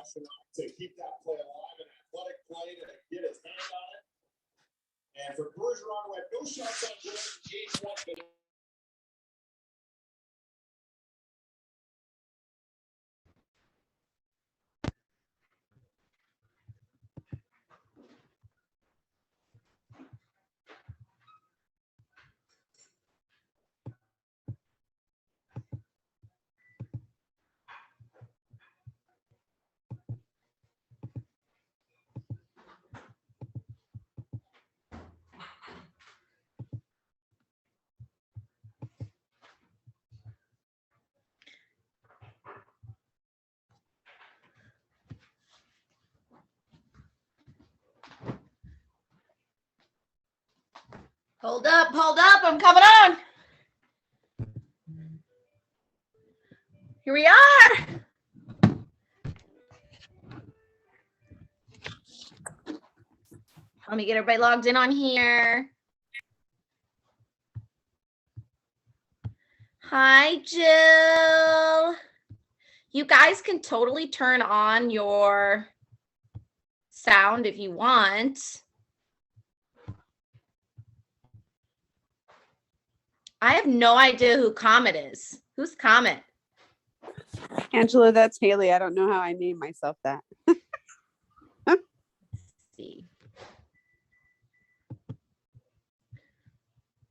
astronaut to keep that play alive, an athletic play to get his hand on it. And for Bergeron, who had no shots on goal in game one, but Hold up, I'm coming on. Here we are. Let me get everybody logged in on here. Hi, Jill. You guys can totally turn on your sound if you want. I have no idea who Comet is. Who's Comet? Angela, that's Haley. I don't know how I named myself that. Let's see.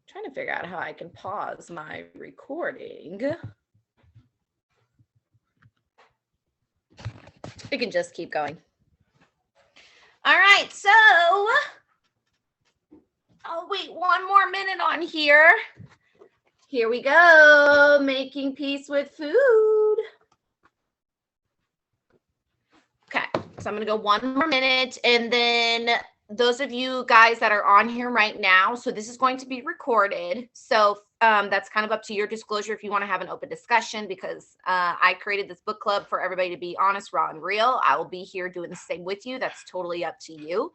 Trying to figure out how I can pause my recording. We can just keep going. All right, so I'll wait one more minute on here. Here we go, making peace with food. Okay, so I'm gonna go one more minute, and then those of you guys that are on here right now, so this is going to be recorded. So that's kind of up to your disclosure if you want to have an open discussion, because I created this book club for everybody to be honest, raw, and real. I will be here doing the same with you. That's totally up to you.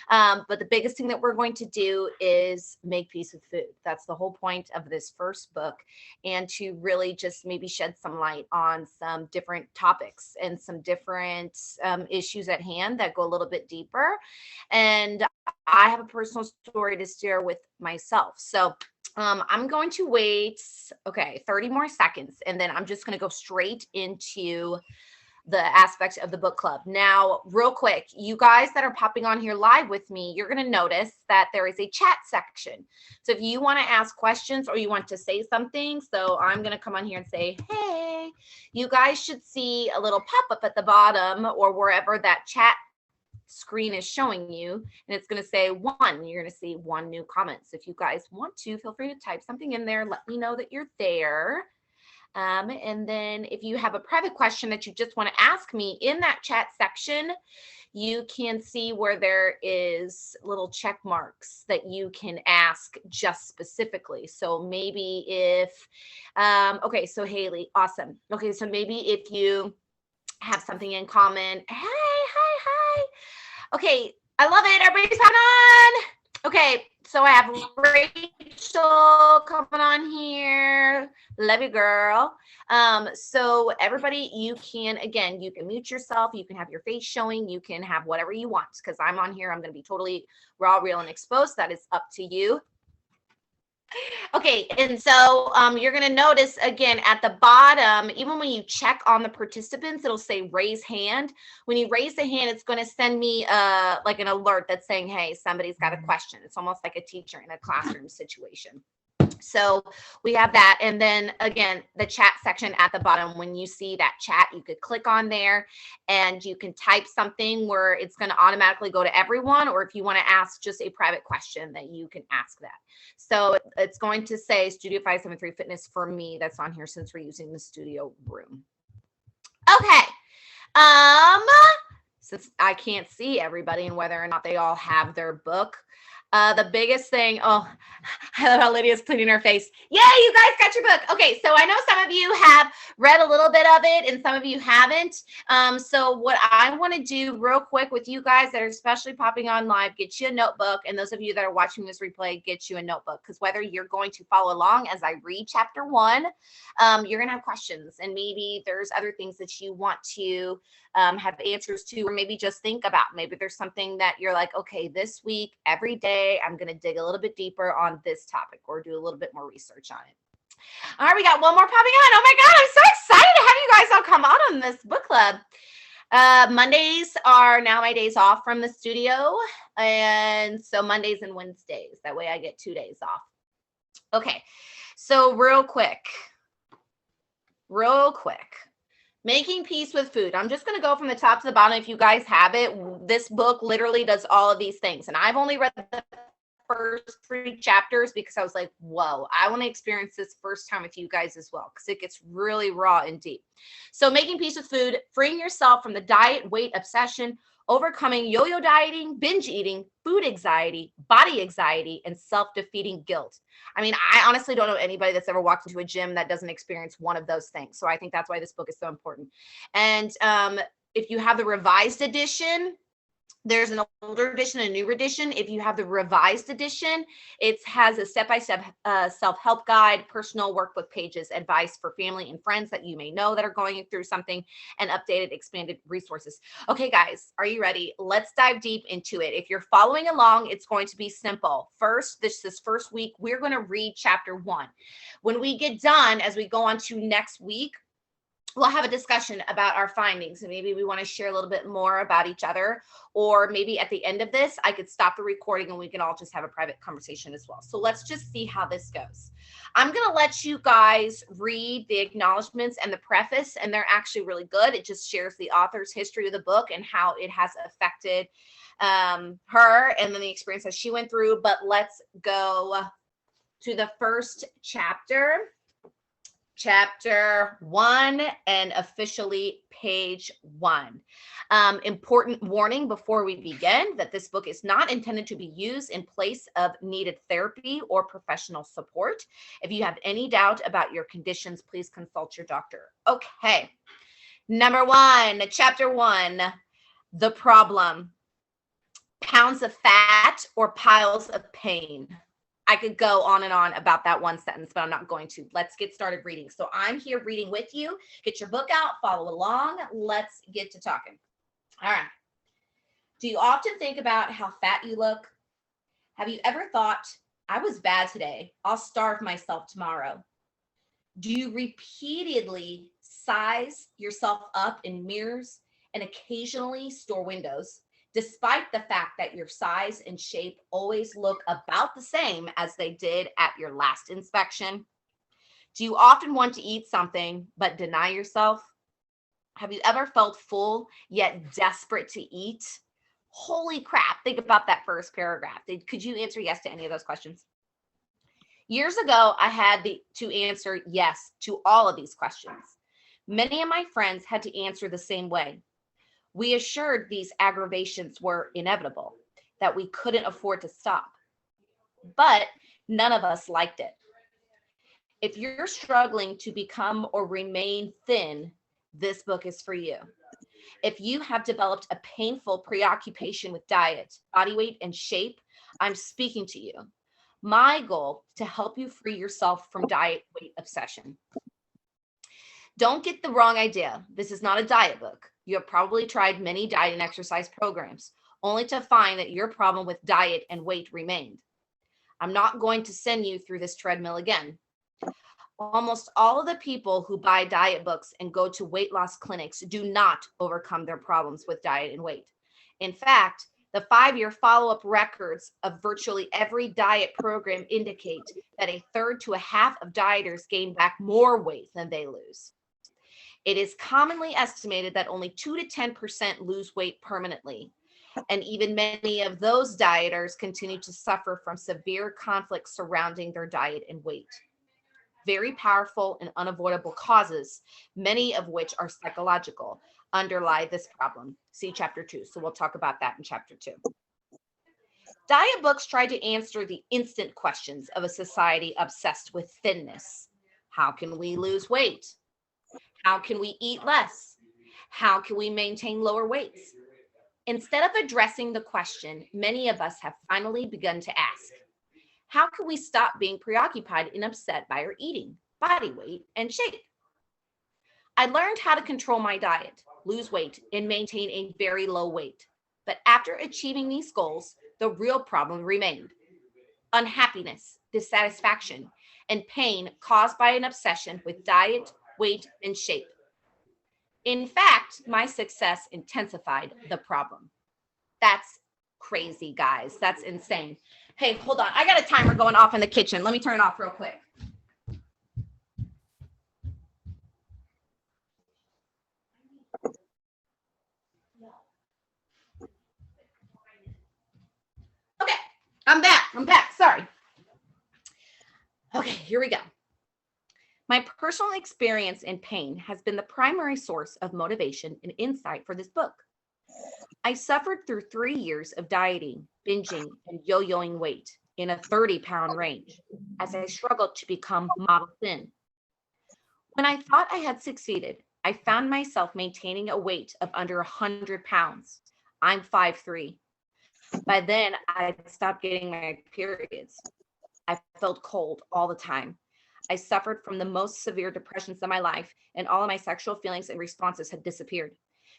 But the biggest thing that we're going to do is make peace with food. That's the whole point of this first book, and to really just maybe shed some light on some different topics and some different issues at hand that go a little bit deeper. And I have a personal story to share with myself. So I'm going to wait, 30 more seconds, and then I'm just going to go straight into the aspect of the book club. Now, real quick, you guys that are popping on here live with me, you're going to notice that there is a chat section. So if you want to ask questions or you want to say something, so I'm going to come on here and say, hey, you guys should see a little pop-up at the bottom or wherever that chat screen is showing you, and it's going to say one. You're going to see one new comment. So if you guys want to, feel free to type something in there. Let me know that you're there. And then if you have a private question that you just want to ask me in that chat section, you can see where there is little check marks that you can ask just specifically. So maybe if, so Haley, awesome. Okay, so maybe if you have something in common, hi. Okay, I love it. Everybody's coming on. Okay, so I have Rachel coming on here. Love you, girl. So everybody, you can mute yourself. You can have your face showing. You can have whatever you want, because I'm on here. I'm going to be totally raw, real, and exposed. That is up to you. Okay, and so you're going to notice again at the bottom, even when you check on the participants, it'll say raise hand. When you raise the hand, it's going to send me like an alert that's saying, hey, somebody's got a question. It's almost like a teacher in a classroom situation. So we have that. And then again, the chat section at the bottom, when you see that chat, you could click on there and you can type something where it's going to automatically go to everyone. Or if you want to ask just a private question, that you can ask that. So it's going to say Studio 573 Fitness for me. That's on here since we're using the studio room. Okay. Since I can't see everybody and whether or not they all have their book, The biggest thing, oh, I love how Lydia's cleaning her face. Yay, you guys got your book. Okay, so I know some of you have read a little bit of it and some of you haven't. So what I want to do real quick with you guys that are especially popping on live, get you a notebook. And those of you that are watching this replay, get you a notebook. Because whether you're going to follow along as I read chapter 1, you're going to have questions. And maybe there's other things that you want to have answers to, or maybe just think about. Maybe there's something that you're like, okay, this week, every day, I'm going to dig a little bit deeper on this topic or do a little bit more research on it. All right, we got one more popping on. Oh my God, I'm so excited to have you guys all come on this book club. Mondays are now my days off from the studio. And so Mondays and Wednesdays, that way I get 2 days off. Okay, so real quick. Making peace with food. I'm just going to go from the top to the bottom. If you guys have it, this book literally does all of these things. And I've only read the first 3 chapters because I was like, whoa, I want to experience this first time with you guys as well, because it gets really raw and deep. So making peace with food, freeing yourself from the diet, weight obsession, overcoming yo-yo dieting, binge eating, food anxiety, body anxiety, and self-defeating guilt. I mean, I honestly don't know anybody that's ever walked into a gym that doesn't experience one of those things. So I think that's why this book is so important. And if you have the revised edition, there's an older edition, a newer edition. If you have the revised edition, it has a step-by-step self-help guide, personal workbook pages, advice for family and friends that you may know that are going through something, and updated, expanded resources. Okay, guys, are you ready? Let's dive deep into it. If you're following along, it's going to be simple. First, this first week, we're going to read chapter 1. When we get done, as we go on to next week, we'll have a discussion about our findings, and maybe we want to share a little bit more about each other, or maybe at the end of this, I could stop the recording and we can all just have a private conversation as well. So let's just see how this goes. I'm going to let you guys read the acknowledgments and the preface, and they're actually really good. It just shares the author's history of the book and how it has affected her and then the experience that she went through. But let's go to the first chapter. Chapter 1, and officially page 1. Important warning before we begin that this book is not intended to be used in place of needed therapy or professional support. If you have any doubt about your conditions, please consult your doctor. Okay. Number 1, chapter 1, the problem. Pounds of fat or piles of pain. I could go on and on about that one sentence, but I'm not going to. Let's get started reading. So I'm here reading with you. Get your book out, follow along. Let's get to talking. All right. Do you often think about how fat you look? Have you ever thought, I was bad today, I'll starve myself tomorrow? Do you repeatedly size yourself up in mirrors and occasionally store windows, despite the fact that your size and shape always look about the same as they did at your last inspection? Do you often want to eat something but deny yourself? Have you ever felt full yet desperate to eat? Holy crap, think about that first paragraph. Could you answer yes to any of those questions? Years ago, I had to answer yes to all of these questions. Many of my friends had to answer the same way. We assured these aggravations were inevitable, that we couldn't afford to stop. But none of us liked it. If you're struggling to become or remain thin, this book is for you. If you have developed a painful preoccupation with diet, body weight, and shape, I'm speaking to you. My goal to help you free yourself from diet weight obsession. Don't get the wrong idea. This is not a diet book. You have probably tried many diet and exercise programs, only to find that your problem with diet and weight remained. I'm not going to send you through this treadmill again. Almost all of the people who buy diet books and go to weight loss clinics do not overcome their problems with diet and weight. In fact, the 5-year follow-up records of virtually every diet program indicate that a third to a half of dieters gain back more weight than they lose. It is commonly estimated that only 2 to 10% lose weight permanently, and even many of those dieters continue to suffer from severe conflicts surrounding their diet and weight. Very powerful and unavoidable causes, many of which are psychological, underlie this problem. See chapter 2. So we'll talk about that in chapter 2. Diet books try to answer the instant questions of a society obsessed with thinness. How can we lose weight? How can we eat less? How can we maintain lower weights? Instead of addressing the question many of us have finally begun to ask, how can we stop being preoccupied and upset by our eating, body weight, and shape? I learned how to control my diet, lose weight, and maintain a very low weight. But after achieving these goals, the real problem remained: unhappiness, dissatisfaction, and pain caused by an obsession with diet, weight, and shape. In fact, my success intensified the problem. That's crazy, guys. That's insane. Hey, hold on. I got a timer going off in the kitchen. Let me turn it off real quick. Okay, I'm back. Sorry. Okay, here we go. My personal experience in pain has been the primary source of motivation and insight for this book. I suffered through 3 years of dieting, binging, and yo-yoing weight in a 30-pound range as I struggled to become model thin. When I thought I had succeeded, I found myself maintaining a weight of under 100 pounds. I'm 5'3". By then, I'd stopped getting my periods. I felt cold all the time. I suffered from the most severe depressions of my life, and all of my sexual feelings and responses had disappeared.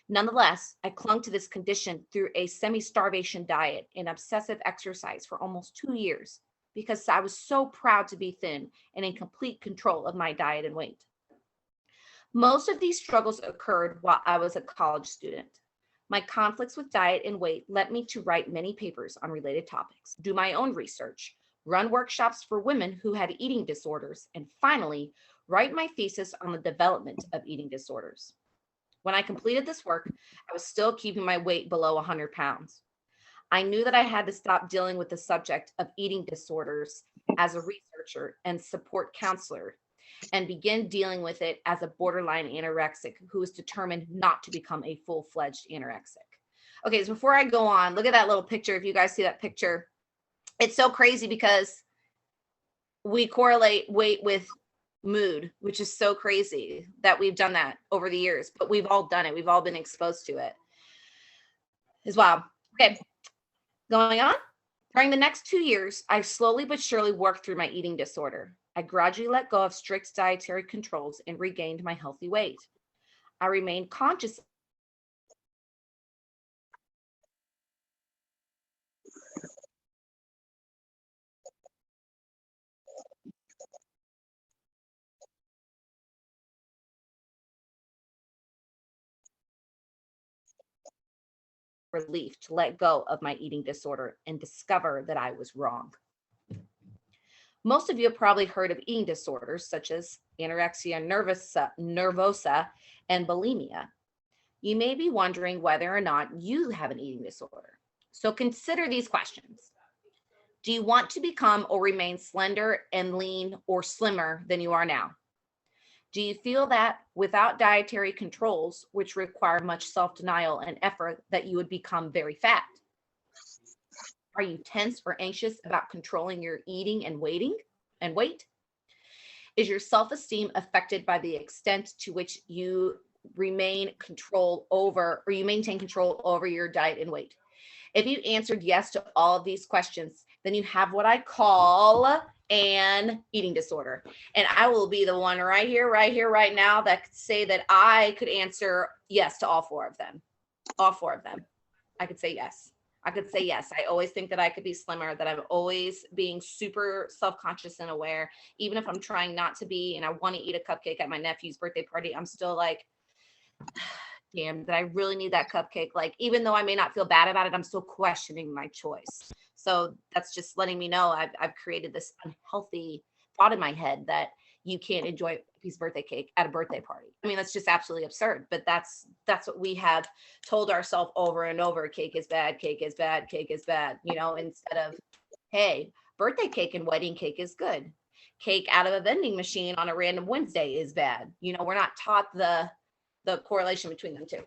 Nonetheless, I clung to this condition through a semi-starvation diet and obsessive exercise for almost 2 years because I was so proud to be thin and in complete control of my diet and weight. Most of these struggles occurred while I was a college student. My conflicts with diet and weight led me to write many papers on related topics, do my own research, run workshops for women who had eating disorders, and finally, write my thesis on the development of eating disorders. When I completed this work, I was still keeping my weight below 100 pounds. I knew that I had to stop dealing with the subject of eating disorders as a researcher and support counselor and begin dealing with it as a borderline anorexic who is determined not to become a full-fledged anorexic. Okay, so before I go on, look at that little picture. If you guys see that picture, it's so crazy because we correlate weight with mood, which is so crazy that we've done that over the years, but we've all done it. We've all been exposed to it as well. Okay, going on. During the next 2 years, I slowly but surely worked through my eating disorder. I gradually let go of strict dietary controls and regained my healthy weight. I remained conscious relief to let go of my eating disorder and discover that I was wrong. Most of you have probably heard of eating disorders such as anorexia nervosa, and bulimia. You may be wondering whether or not you have an eating disorder. So consider these questions. Do you want to become or remain slender and lean or slimmer than you are now? Do you feel that without dietary controls, which require much self-denial and effort, that you would become very fat? Are you tense or anxious about controlling your eating and weight? Is your self-esteem affected by the extent to which you maintain control over your diet and weight? If you answered yes to all of these questions, then you have what I call an eating disorder. And I will be the one right here, right now that could say that I could answer yes to all 4 of them. All 4 of them. I could say yes. I always think that I could be slimmer, that I'm always being super self-conscious and aware. Even if I'm trying not to be and I want to eat a cupcake at my nephew's birthday party, I'm still like, damn, that I really need that cupcake. Like, even though I may not feel bad about it, I'm still questioning my choice. So that's just letting me know I've created this unhealthy thought in my head that you can't enjoy a piece of birthday cake at a birthday party. I mean, that's just absolutely absurd, but that's what we have told ourselves over and over. Cake is bad, you know, instead of, hey, birthday cake and wedding cake is good. Cake out of a vending machine on a random Wednesday is bad. You know, we're not taught the correlation between them two.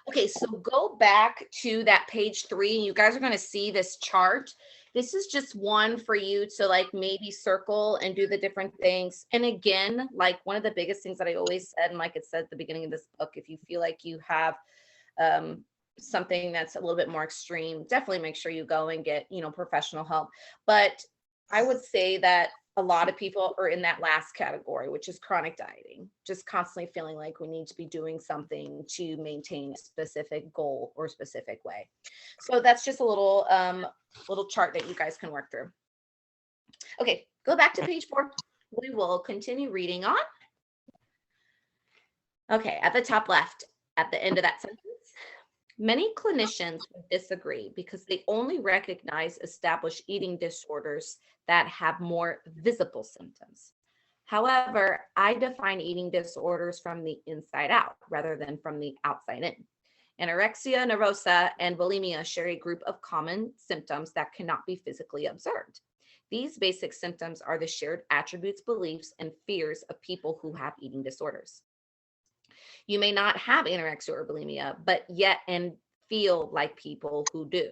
Okay, so go back to that page 3. You guys are going to see this chart. This is just one for you to like maybe circle and do the different things. And again, like one of the biggest things that I always said, and like it said at the beginning of this book, if you feel like you have something that's a little bit more extreme, definitely make sure you go and get, professional help. But I would say that a lot of people are in that last category, which is chronic dieting, just constantly feeling like we need to be doing something to maintain a specific goal or specific way. So that's just a little chart that you guys can work through. Okay, go back to page 4. We will continue reading on. Okay, at the top left, at the end of that sentence, many clinicians would disagree because they only recognize established eating disorders that have more visible symptoms. However, I define eating disorders from the inside out rather than from the outside in. Anorexia nervosa and bulimia share a group of common symptoms that cannot be physically observed. These basic symptoms are the shared attributes, beliefs, and fears of people who have eating disorders. You may not have anorexia or bulimia, but yet and feel like people who do.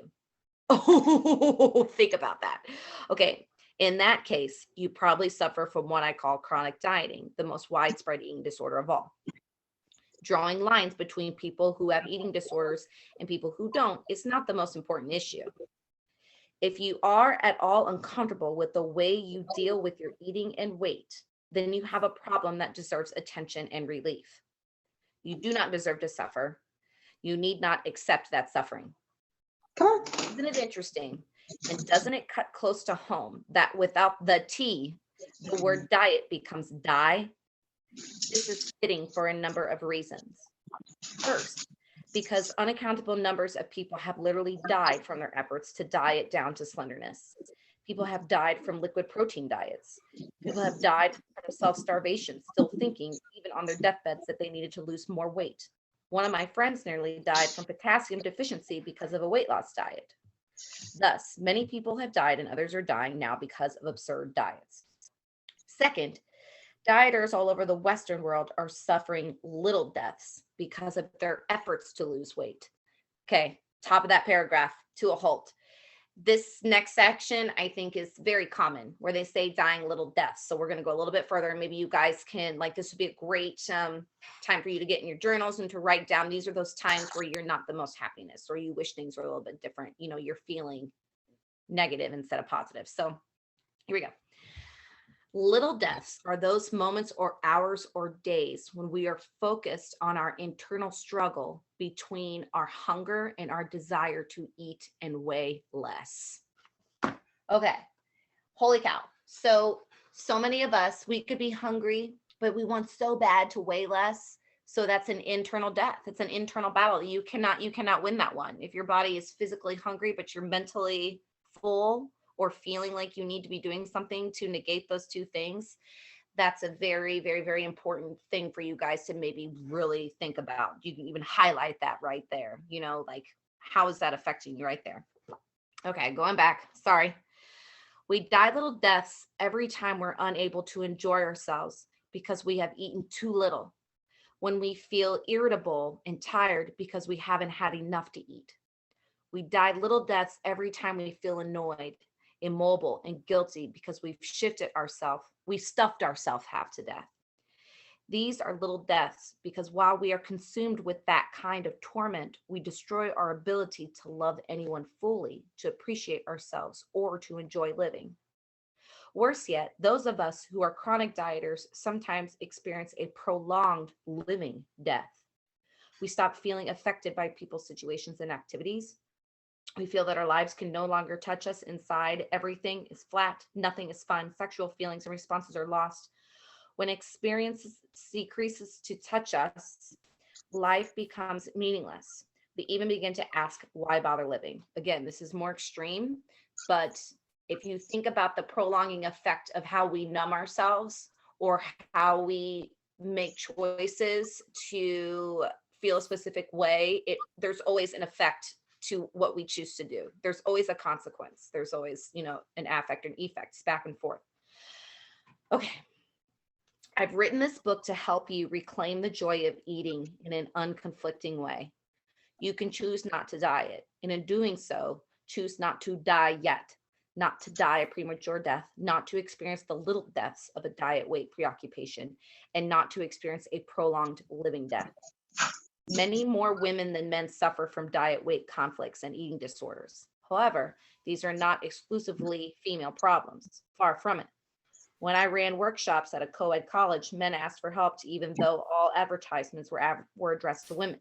Oh, think about that. Okay. In that case, you probably suffer from what I call chronic dieting, the most widespread eating disorder of all. Drawing lines between people who have eating disorders and people who don't is not the most important issue. If you are at all uncomfortable with the way you deal with your eating and weight, then you have a problem that deserves attention and relief. You do not deserve to suffer. You need not accept that suffering. Isn't it interesting? And doesn't it cut close to home that without the T, the word diet becomes die? This is fitting for a number of reasons. First, because unaccountable numbers of people have literally died from their efforts to diet down to slenderness. People have died from liquid protein diets. People have died from self-starvation, still thinking, even on their deathbeds, that they needed to lose more weight. One of my friends nearly died from potassium deficiency because of a weight loss diet. Thus, many people have died and others are dying now because of absurd diets. Second, dieters all over the Western world are suffering little deaths because of their efforts to lose weight. Okay, top of that paragraph to a halt. This next section, I think, is very common where they say dying little deaths. So we're going to go a little bit further and maybe you guys can, like, this would be a great time for you to get in your journals and to write down. These are those times where you're not the most happiness or you wish things were a little bit different. You're feeling negative instead of positive. So here we go. Little deaths are those moments or hours or days when we are focused on our internal struggle between our hunger and our desire to eat and weigh less. Okay, holy cow. So many of us, we could be hungry, but we want so bad to weigh less. So that's an internal death. It's an internal battle. You cannot win that one. If your body is physically hungry, but you're mentally full, or feeling like you need to be doing something to negate those two things, that's a very, very, very important thing for you guys to maybe really think about. You can even highlight that right there, like how is that affecting you right there? Okay, going back, sorry. We die little deaths every time we're unable to enjoy ourselves because we have eaten too little. When we feel irritable and tired because we haven't had enough to eat. We die little deaths every time we feel annoyed, immobile, and guilty because we've stuffed ourselves half to death. These are little deaths because while we are consumed with that kind of torment, we destroy our ability to love anyone fully, to appreciate ourselves, or to enjoy living. Worse yet, those of us who are chronic dieters sometimes experience a prolonged living death. We stop feeling affected by people's situations and activities. We feel that our lives can no longer touch us inside. Everything is flat. Nothing is fun. Sexual feelings and responses are lost. When experiences decreases to touch us, life becomes meaningless. We even begin to ask, why bother living? Again, this is more extreme, but if you think about the prolonging effect of how we numb ourselves or how we make choices to feel a specific way, there's always an effect to what we choose to do. There's always a consequence. There's always, an affect and effects back and forth. Okay. I've written this book to help you reclaim the joy of eating in an unconflicting way. You can choose not to diet, and in doing so, choose not to die yet, not to die a premature death, not to experience the little deaths of a diet weight preoccupation, and not to experience a prolonged living death. Many more women than men suffer from diet weight conflicts and eating disorders. However, these are not exclusively female problems. Far from it. When I ran workshops at a co-ed college, men asked for help even though all advertisements were addressed to women.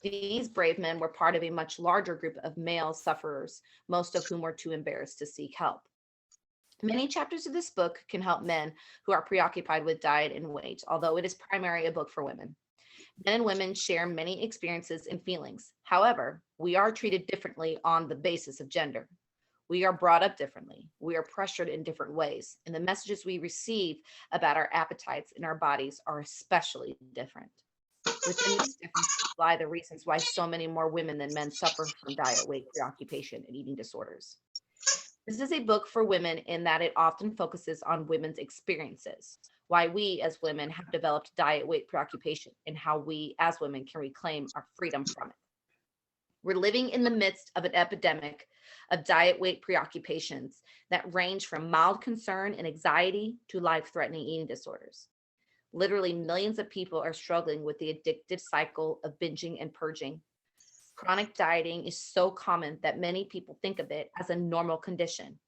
These brave men were part of a much larger group of male sufferers, most of whom were too embarrassed to seek help. Many chapters of this book can help men who are preoccupied with diet and weight, although it is primarily a book for women. Men and women share many experiences and feelings. However, we are treated differently on the basis of gender. We are brought up differently. We are pressured in different ways. And the messages we receive about our appetites and our bodies are especially different. Within these differences lie the reasons why so many more women than men suffer from diet, weight, preoccupation, and eating disorders. This is a book for women in that it often focuses on women's experiences, why we as women have developed diet, weight, preoccupation, and how we as women can reclaim our freedom from it. We're living in the midst of an epidemic of diet weight preoccupations that range from mild concern and anxiety to life-threatening eating disorders. Literally millions of people are struggling with the addictive cycle of binging and purging. Chronic dieting is so common that many people think of it as a normal condition.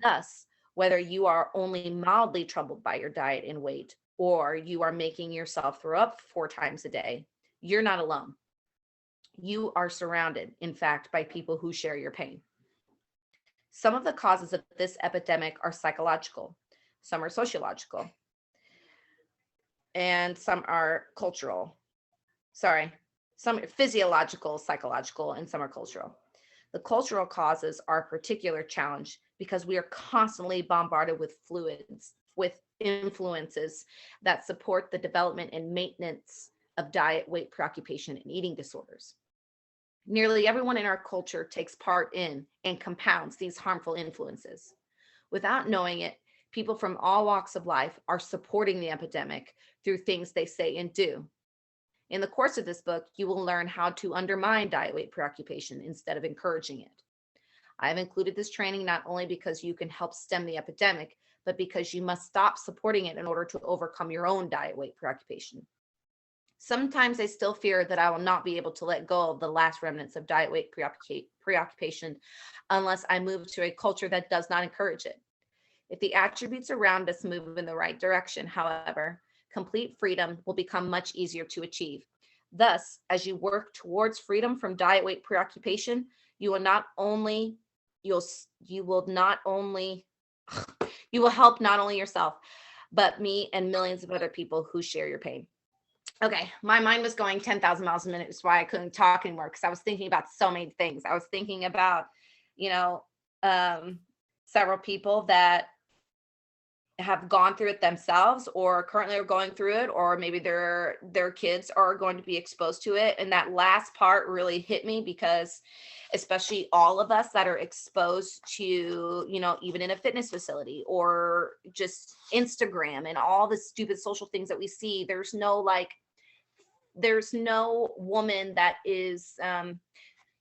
Thus, whether you are only mildly troubled by your diet and weight, or you are making yourself throw up 4 times a day, you're not alone. You are surrounded, in fact, by people who share your pain. Some of the causes of this epidemic are psychological, some are sociological, and some are cultural. Some are physiological, psychological, and some are cultural. The cultural causes are a particular challenge because we are constantly bombarded with influences that support the development and maintenance of diet, weight, preoccupation, and eating disorders. Nearly everyone in our culture takes part in and compounds these harmful influences. Without knowing it, people from all walks of life are supporting the epidemic through things they say and do. In the course of this book, you will learn how to undermine diet weight preoccupation instead of encouraging it. I have included this training not only because you can help stem the epidemic, but because you must stop supporting it in order to overcome your own diet weight preoccupation. Sometimes I still fear that I will not be able to let go of the last remnants of diet weight preoccupation unless I move to a culture that does not encourage it. If the attributes around us move in the right direction, however, complete freedom will become much easier to achieve. Thus, as you work towards freedom from diet weight preoccupation, you will help not only yourself, but me and millions of other people who share your pain. Okay, my mind was going 10,000 miles a minute. That's why I couldn't talk anymore, because I was thinking about so many things. I was thinking about, several people that have gone through it themselves or currently are going through it, or maybe their kids are going to be exposed to it. And that last part really hit me because especially all of us that are exposed to, even in a fitness facility or just Instagram and all the stupid social things that we see, there's no woman that is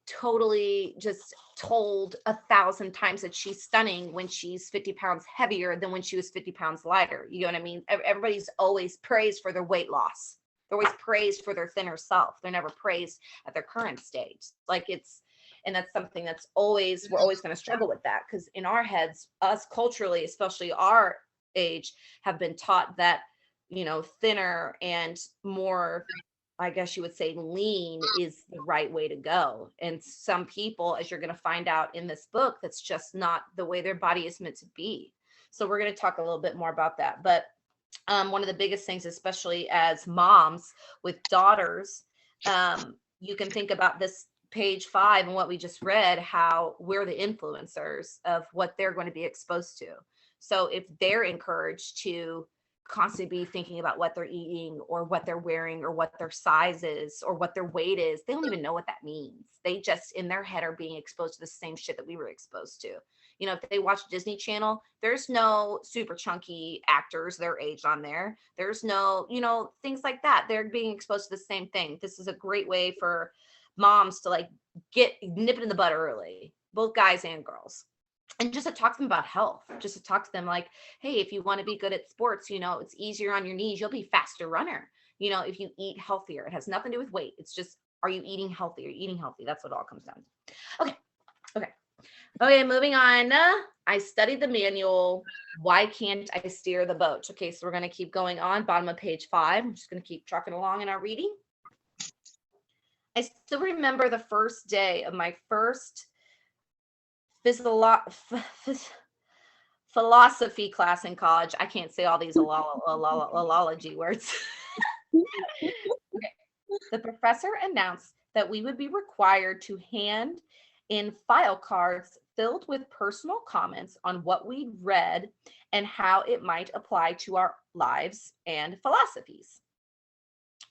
totally just told 1,000 times that she's stunning when she's 50 pounds heavier than when she was 50 pounds lighter. You know what I mean? Everybody's always praised for their weight loss. They're always praised for their thinner self. They're never praised at their current stage. And that's something we're always going to struggle with that, because in our heads, us culturally, especially our age, have been taught that, thinner and more, I guess you would say, lean is the right way to go. And some people, as you're going to find out in this book, that's just not the way their body is meant to be. So we're going to talk a little bit more about that. But one of the biggest things, especially as moms with daughters, you can think about this page 5 and what we just read, how we're the influencers of what they're going to be exposed to. So if they're encouraged to constantly be thinking about what they're eating or what they're wearing or what their size is or what their weight is, they don't even know what that means. They just in their head are being exposed to the same shit that we were exposed to. If they watch Disney Channel, there's no super chunky actors their age on there. There's no, things like that. They're being exposed to the same thing. This is a great way for moms to like nip it in the bud early, both guys and girls. And just to talk to them about health, just to talk to them like, hey, if you want to be good at sports, it's easier on your knees. You'll be a faster runner. If you eat healthier, it has nothing to do with weight. It's just, are you eating healthy? Are you eating healthy? That's what it all comes down to. Okay, moving on. I studied the manual. Why can't I steer the boat? Okay, so we're going to keep going on. Bottom of page 5. I'm just going to keep trucking along in our reading. I still remember the first day of my first philosophy class in college. I can't say all these philology words. Okay. The professor announced that we would be required to hand in file cards filled with personal comments on what we'd read and how it might apply to our lives and philosophies.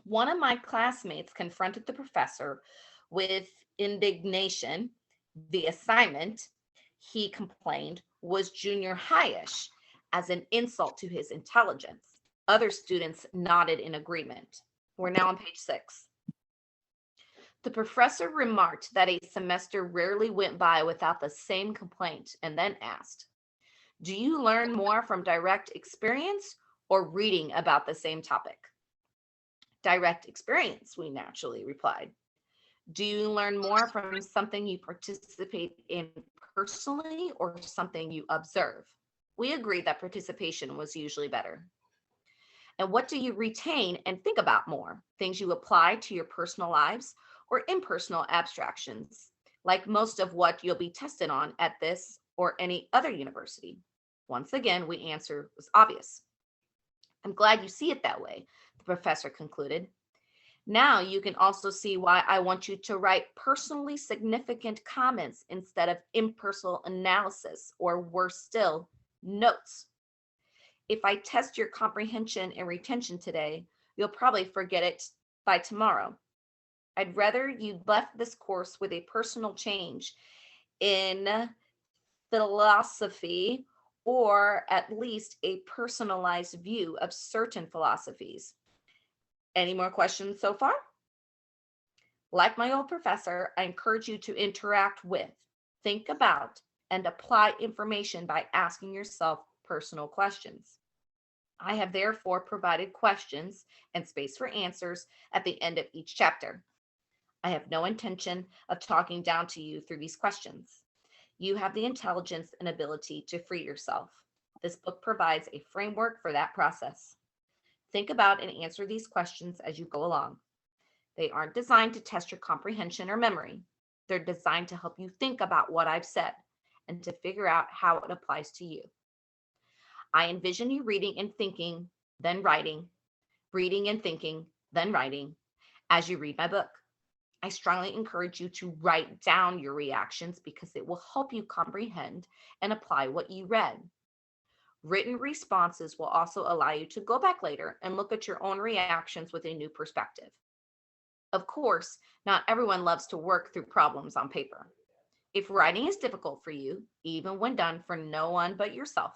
One of my classmates confronted the professor with indignation. The assignment, he complained, was junior high-ish as an insult to his intelligence. Other students nodded in agreement. We're now on page 6. The professor remarked that a semester rarely went by without the same complaint and then asked, do you learn more from direct experience or reading about the same topic? Direct experience, we naturally replied. Do you learn more from something you participate in personally or something you observe? We agreed that participation was usually better. And what do you retain and think about more? Things you apply to your personal lives or impersonal abstractions, like most of what you'll be tested on at this or any other university? Once again, we answer was obvious. I'm glad you see it that way, the professor concluded. Now you can also see why I want you to write personally significant comments instead of impersonal analysis, or worse still, notes. If I test your comprehension and retention today, you'll probably forget it by tomorrow. I'd rather you left this course with a personal change in philosophy, or at least a personalized view of certain philosophies. Any more questions so far? Like my old professor, I encourage you to interact with, think about, and apply information by asking yourself personal questions. I have therefore provided questions and space for answers at the end of each chapter. I have no intention of talking down to you through these questions. You have the intelligence and ability to free yourself. This book provides a framework for that process. Think about and answer these questions as you go along. They aren't designed to test your comprehension or memory. They're designed to help you think about what I've said and to figure out how it applies to you. I envision you reading and thinking, then writing, reading and thinking, then writing as you read my book. I strongly encourage you to write down your reactions because it will help you comprehend and apply what you read. Written responses will also allow you to go back later and look at your own reactions with a new perspective. Of course, not everyone loves to work through problems on paper. If writing is difficult for you, even when done for no one but yourself,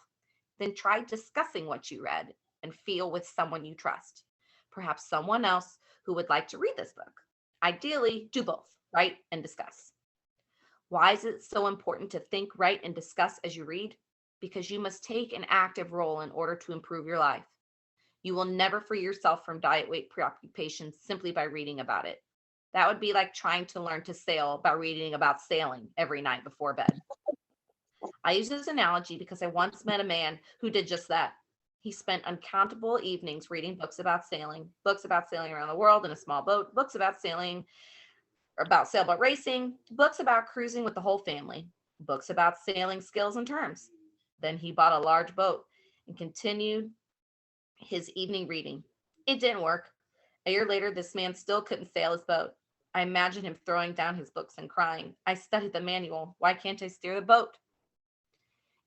then try discussing what you read and feel with someone you trust, perhaps someone else who would like to read this book. Ideally, do both, write and discuss. Why is it so important to think, write, and discuss as you read? Because you must take an active role in order to improve your life. You will never free yourself from diet weight preoccupation simply by reading about it. That would be like trying to learn to sail by reading about sailing every night before bed. I use this analogy because I once met a man who did just that. He spent uncountable evenings reading books about sailing around the world in a small boat, books about sailing, or about sailboat racing, books about cruising with the whole family, books about sailing skills and terms. Then he bought a large boat and continued his evening reading. It didn't work. A year later, this man still couldn't sail his boat. I imagine him throwing down his books and crying, I studied the manual. Why can't I steer the boat?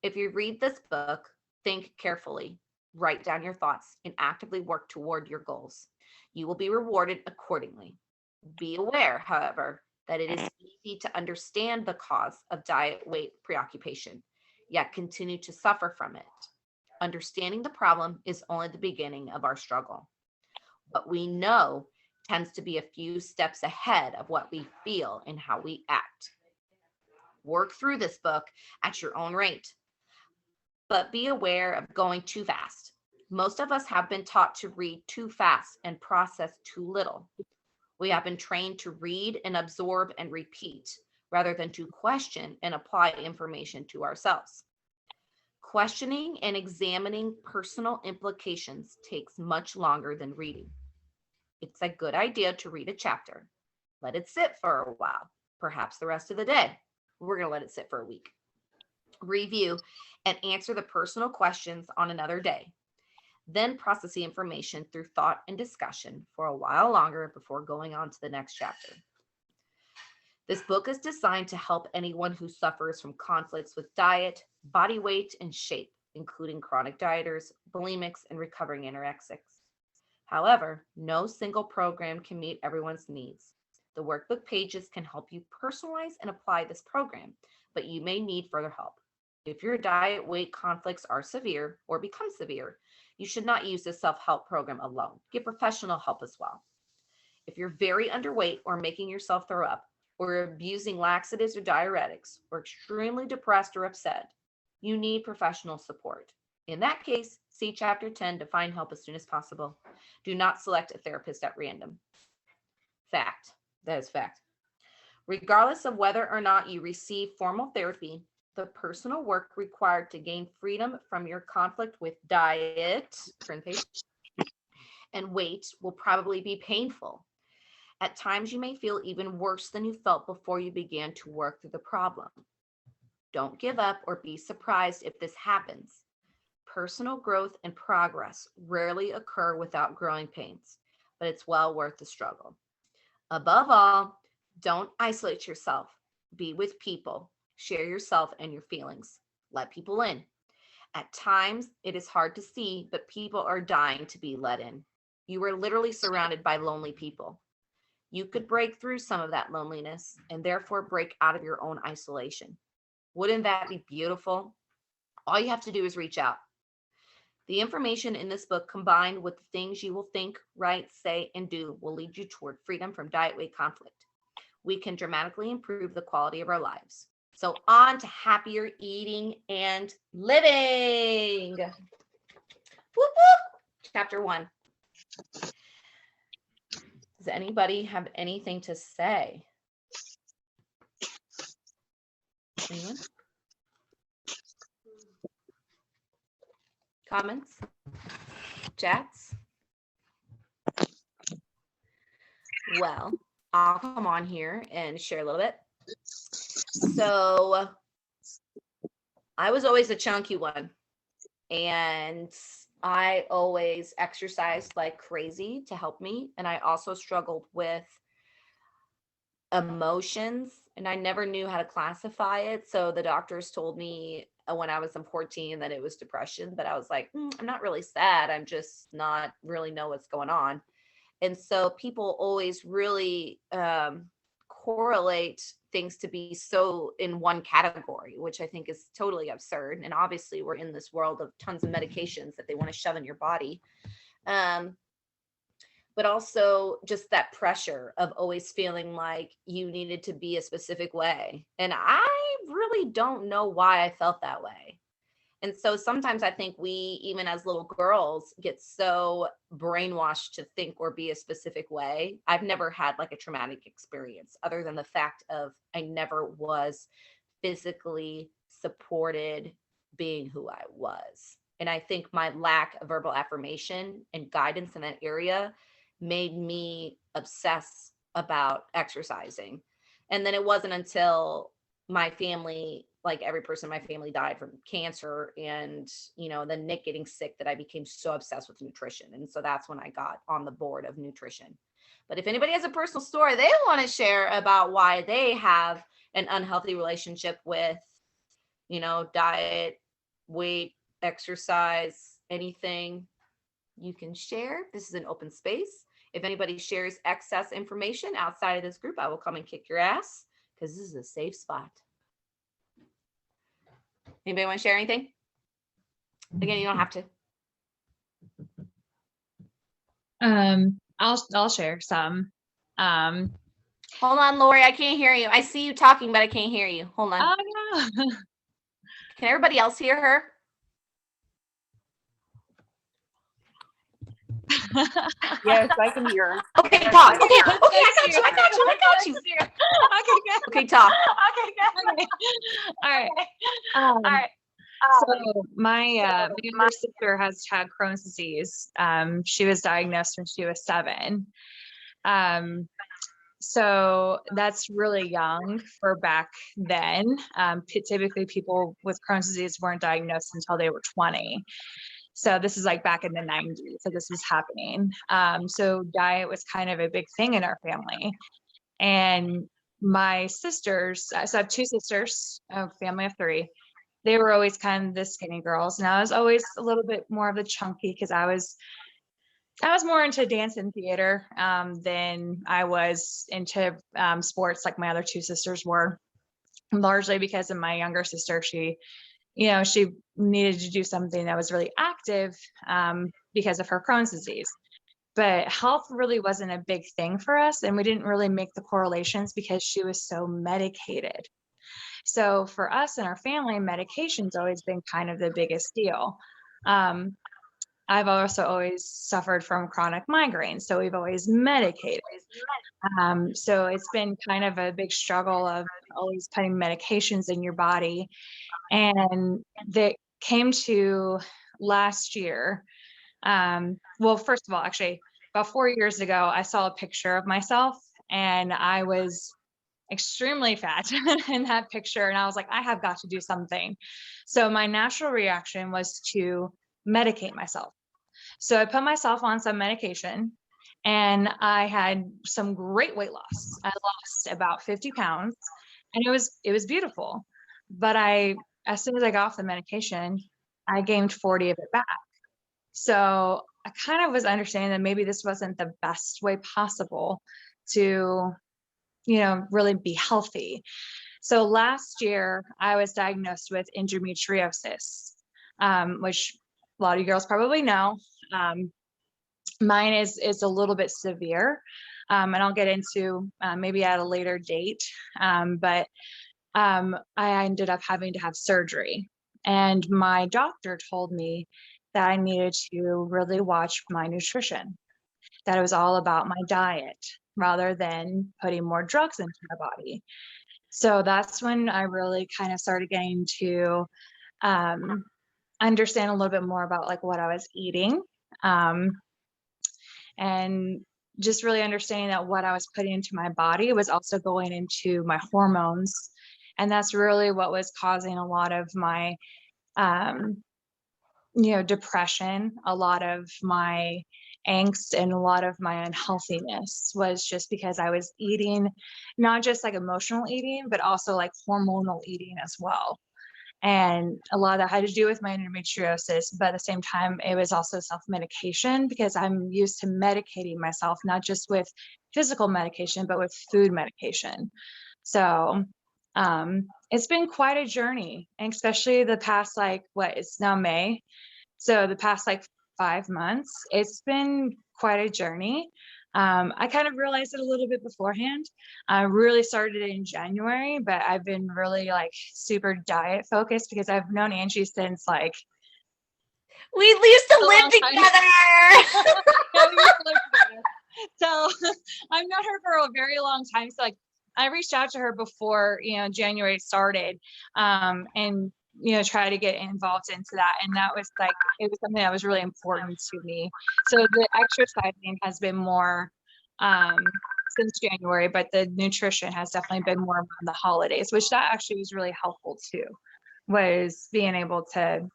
If you read this book, think carefully, write down your thoughts, and actively work toward your goals. You will be rewarded accordingly. Be aware, however, that it is easy to understand the cause of diet weight preoccupation, yet continue to suffer from it. Understanding the problem is only the beginning of our struggle. What we know tends to be a few steps ahead of what we feel and how we act. Work through this book at your own rate, but be aware of going too fast. Most of us have been taught to read too fast and process too little. We have been trained to read and absorb and repeat rather than to question and apply information to ourselves. Questioning and examining personal implications takes much longer than reading. It's a good idea to read a chapter. Let it sit for a while, perhaps the rest of the day. We're going to let it sit for a week. Review and answer the personal questions on another day. Then process the information through thought and discussion for a while longer before going on to the next chapter. This book is designed to help anyone who suffers from conflicts with diet, body weight, and shape, including chronic dieters, bulimics, and recovering anorexics. However, no single program can meet everyone's needs. The workbook pages can help you personalize and apply this program, but you may need further help. If your diet weight conflicts are severe or become severe, you should not use this self-help program alone. Get professional help as well. If you're very underweight or making yourself throw up, or abusing laxatives or diuretics, or extremely depressed or upset, you need professional support. In that case, see Chapter 10 to find help as soon as possible. Do not select a therapist at random. Fact. That is fact. Regardless of whether or not you receive formal therapy, the personal work required to gain freedom from your conflict with diet and weight will probably be painful. At times, you may feel even worse than you felt before you began to work through the problem. Don't give up or be surprised if this happens. Personal growth and progress rarely occur without growing pains, but it's well worth the struggle. Above all, don't isolate yourself. Be with people. Share yourself and your feelings. Let people in. At times, it is hard to see, but people are dying to be let in. You are literally surrounded by lonely people. You could break through some of that loneliness and therefore break out of your own isolation. Wouldn't that be beautiful? All you have to do is reach out. The information in this book, combined with the things you will think, write, say, and do, will lead you toward freedom from diet weight conflict. We can dramatically improve the quality of our lives. So on to happier eating and living. Whoop, whoop. Chapter 1. Does anybody have anything to say? Anyone? Comments? Chats? Well, I'll come on here and share a little bit. So I was always a chunky one, and I always exercised like crazy to help me. And I also struggled with emotions, and I never knew how to classify it. So the doctors told me when I was 14 that it was depression, but I was like, I'm not really sad. I'm just not really know what's going on. And so people always really correlate things to be so in one category, which I think is totally absurd. And obviously we're in this world of tons of medications that they want to shove in your body. But also just that pressure of always feeling like you needed to be a specific way. And I really don't know why I felt that way. And so sometimes I think we, even as little girls, get so brainwashed to think or be a specific way. I've never had like a traumatic experience other than the fact of I never was physically supported being who I was. And I think my lack of verbal affirmation and guidance in that area made me obsess about exercising. And then it wasn't until my family, like every person in my family, died from cancer and, then Nick getting sick, that I became so obsessed with nutrition. And so that's when I got on the board of nutrition. But if anybody has a personal story they want to share about why they have an unhealthy relationship with, diet, weight, exercise, anything, you can share. This is an open space. If anybody shares excess information outside of this group, I will come and kick your ass because this is a safe spot. Anybody want to share anything? Again, you don't have to. I'll share some. Hold on, Lori. I can't hear you. I see you talking, but I can't hear you. Hold on. Oh no. Can everybody else hear her? Yes, I can hear her. Okay, talk. Okay, Okay, I got you. Okay, good. Okay, talk. Okay. All right. So my younger sister has had Crohn's disease. She was diagnosed when she was 7. Um, so that's really young for back then. Typically people with Crohn's disease weren't diagnosed until they were 20. So this is like back in the 90s. So this was happening. So diet was kind of a big thing in our family. And my sisters, so I have 2 sisters, a family of 3. They were always kind of the skinny girls. And I was always a little bit more of the chunky because I was more into dance and theater than I was into sports like my other 2 sisters were, largely because of my younger sister. She needed to do something that was really active because of her Crohn's disease. But health really wasn't a big thing for us. And we didn't really make the correlations because she was so medicated. So for us and our family, medication's always been kind of the biggest deal. I've also always suffered from chronic migraines, so we've always medicated. So it's been kind of a big struggle of always putting medications in your body. And that came to last year. Well, first of all, actually, about 4 years ago, I saw a picture of myself and I was extremely fat in that picture. And I was like, I have got to do something. So my natural reaction was to medicate myself. So I put myself on some medication and I had some great weight loss. I lost about 50 pounds and it was beautiful. But as soon as I got off the medication, I gained 40 of it back. So I kind of was understanding that maybe this wasn't the best way possible to, really be healthy. So last year I was diagnosed with endometriosis, which a lot of you girls probably know. Mine is a little bit severe, and I'll get into maybe at a later date. But I ended up having to have surgery, and my doctor told me that I needed to really watch my nutrition, that it was all about my diet rather than putting more drugs into my body. So that's when I really kind of started getting to understand a little bit more about like what I was eating. And just really understanding that what I was putting into my body was also going into my hormones. And that's really what was causing a lot of my, depression, a lot of my angst, and a lot of my unhealthiness was just because I was eating, not just like emotional eating, but also like hormonal eating as well. And a lot of that had to do with my endometriosis, but at the same time, it was also self-medication because I'm used to medicating myself, not just with physical medication, but with food medication. So it's been quite a journey, and especially the past, it's now May. So the past 5 months, it's been quite a journey. I kind of realized it a little bit beforehand. I really started in January, but I've been really super diet focused because I've known Angie since we used to live together. So I've known her for a very long time. So I reached out to her before, January started, and try to get involved into that. And that was it was something that was really important to me. So the exercising has been more since January, but the nutrition has definitely been more around the holidays, which that actually was really helpful too, was being able to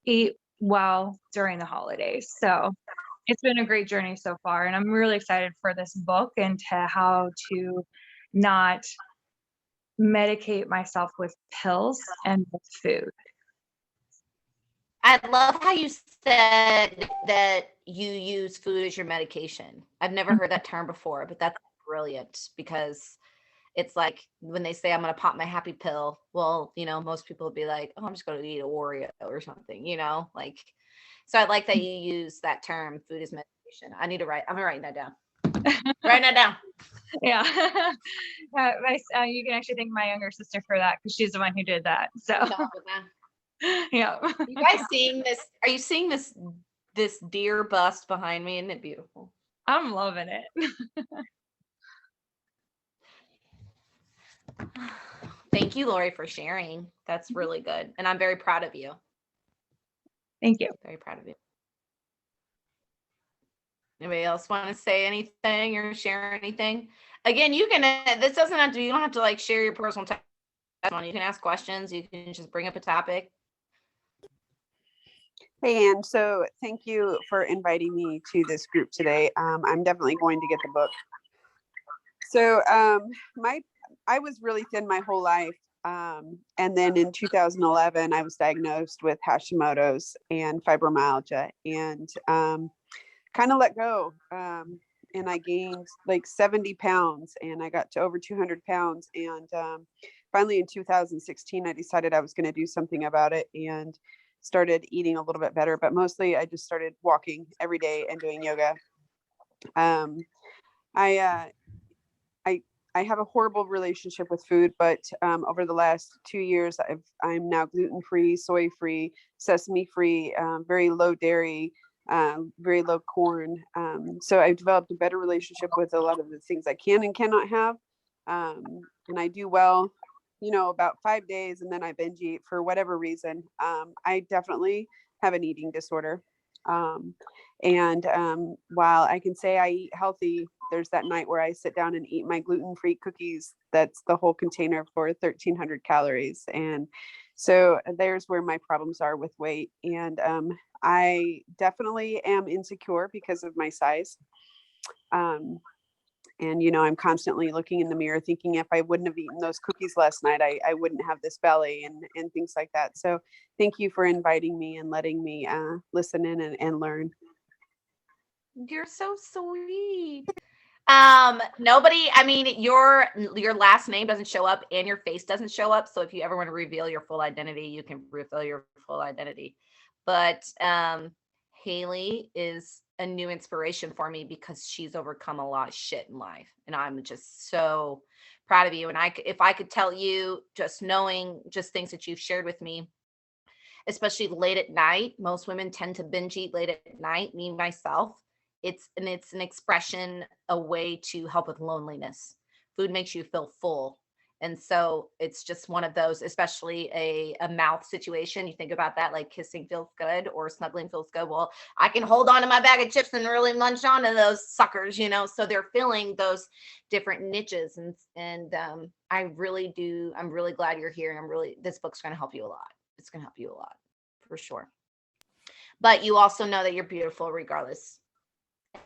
eat well during the holidays. So it's been a great journey so far. And I'm really excited for this book and to how to not medicate myself with pills and with food. I love how you said that you use food as your medication. I've never heard that term before, but that's brilliant because it's like when they say I'm going to pop my happy pill. Well, most people would be like, oh, I'm just going to eat an Oreo or something, so I like that you use that term, food is medication. I need to write. I'm writing that down. Writing that down. Yeah. You can actually thank my younger sister for that because she's the one who did that. So yeah. You guys seeing this? Are you seeing this deer bust behind me? Isn't it beautiful? I'm loving it. Thank you, Lori, for sharing. That's really good. And I'm very proud of you. Thank you. Very proud of you. Anybody else want to say anything or share anything? Again, you can, this doesn't have to, you don't have to like share your personal testimony. You can ask questions. You can just bring up a topic. Hey, Ann. So thank you for inviting me to this group today. I'm definitely going to get the book. So I was really thin my whole life. And then in 2011, I was diagnosed with Hashimoto's and fibromyalgia, and kind of let go. And I gained like 70 pounds, and I got to over 200 pounds. And finally in 2016, I decided I was going to do something about it and started eating a little bit better, but mostly I just started walking every day and doing yoga. I have a horrible relationship with food, but over the last 2 years, I'm now gluten-free, soy-free, sesame-free, very low dairy, very low corn. So I've developed a better relationship with a lot of the things I can and cannot have. And I do well, about 5 days, and then I binge eat for whatever reason. I definitely have an eating disorder. And while I can say I eat healthy, there's that night where I sit down and eat my gluten-free cookies. That's the whole container for 1,300 calories. And so there's where my problems are with weight. And I definitely am insecure because of my size. And, I'm constantly looking in the mirror thinking if I wouldn't have eaten those cookies last night, I wouldn't have this belly and things like that. So thank you for inviting me and letting me listen in and learn. You're so sweet. Nobody, I mean, your last name doesn't show up and your face doesn't show up. So if you ever want to reveal your full identity, you can reveal your full identity. But Haley is a new inspiration for me because she's overcome a lot of shit in life. And I'm just so proud of you. And if I could tell you, just knowing just things that you've shared with me, especially late at night, most women tend to binge eat late at night, me myself. It's an expression, a way to help with loneliness. Food makes you feel full. And so it's just one of those, especially a mouth situation. You think about that, like kissing feels good or snuggling feels good. Well, I can hold on to my bag of chips and really munch onto those suckers, so they're filling those different niches. And I really do. I'm really glad you're here. And this book's going to help you a lot. It's going to help you a lot for sure. But you also know that you're beautiful regardless.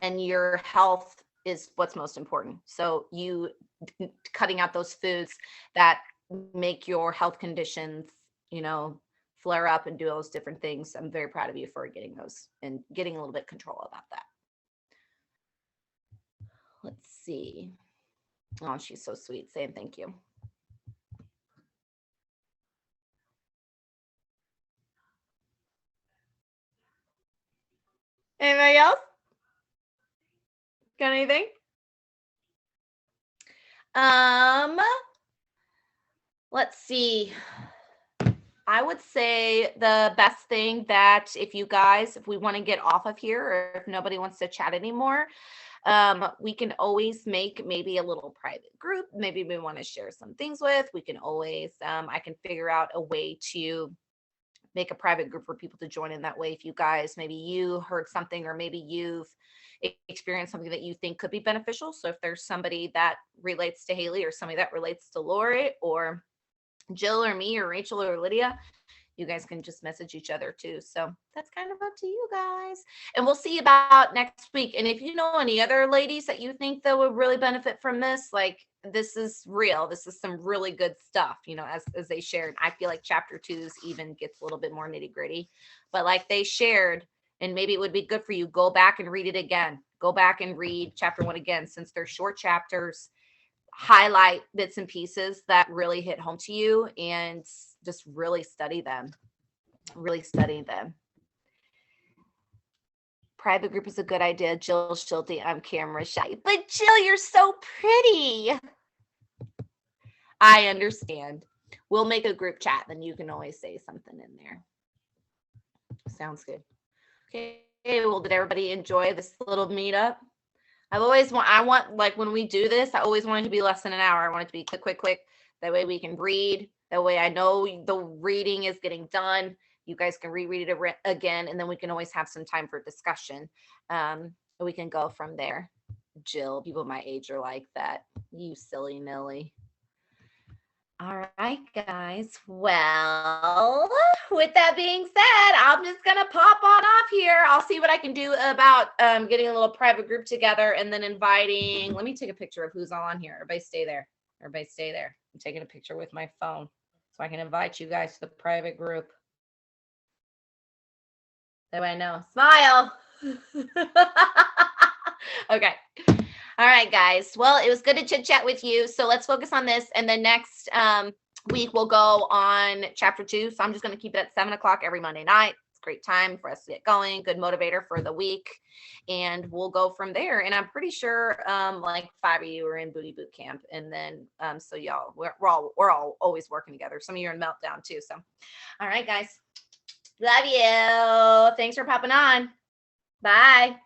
And your health is what's most important. So you cutting out those foods that make your health conditions, flare up and do those different things. I'm very proud of you for getting those and getting a little bit control about that. Let's see. Oh, she's so sweet, saying thank you. Anybody else? Got anything? Let's see. I would say the best thing that if we want to get off of here, or if nobody wants to chat anymore, we can always make maybe a little private group. Maybe we want to share some things with. We can always, I can figure out a way to make a private group for people to join in that way. If you guys, maybe you heard something, or maybe you've experienced something that you think could be beneficial. So if there's somebody that relates to Haley, or somebody that relates to Lori, or Jill, or me, or Rachel, or Lydia, you guys can just message each other too. So that's kind of up to you guys. And we'll see about next week. And if you know any other ladies that you think that would really benefit from this, like, this is real. This is some really good stuff, as they shared. I feel like chapter 2 even gets a little bit more nitty gritty, but like they shared, and maybe it would be good for you, go back and read it again. Go back and read chapter 1 again, since they're short chapters. Highlight bits and pieces that really hit home to you, and just really study them. private group is a good idea. Jill Schulte, I'm camera shy. But Jill, you're so pretty. I understand. We'll make a group chat, then you can always say something in there. Sounds good. Okay, well, did everybody enjoy this little meetup? I want, like, when we do this, I always want it to be less than an hour. I want it to be quick. That way we can read. That way I know the reading is getting done. You guys can reread it again, and then we can always have some time for discussion. We can go from there. Jill, people my age are like that. You silly Millie. All right, guys. Well, with that being said, I'm just going to pop on off here. I'll see what I can do about getting a little private group together and then inviting. Let me take a picture of who's all on here. Everybody stay there. Everybody stay there. I'm taking a picture with my phone so I can invite you guys to the private group. That way I know. Smile. Okay. All right, guys. Well, it was good to chit chat with you. So let's focus on this. And then next week, we'll go on chapter 2. So I'm just going to keep it at 7 o'clock every Monday night. It's a great time for us to get going. Good motivator for the week. And we'll go from there. And I'm pretty sure like 5 of you are in Booty Boot Camp. And then so y'all, we're all always working together. Some of you are in Meltdown too. So, all right, guys. Love you. Thanks for popping on. Bye.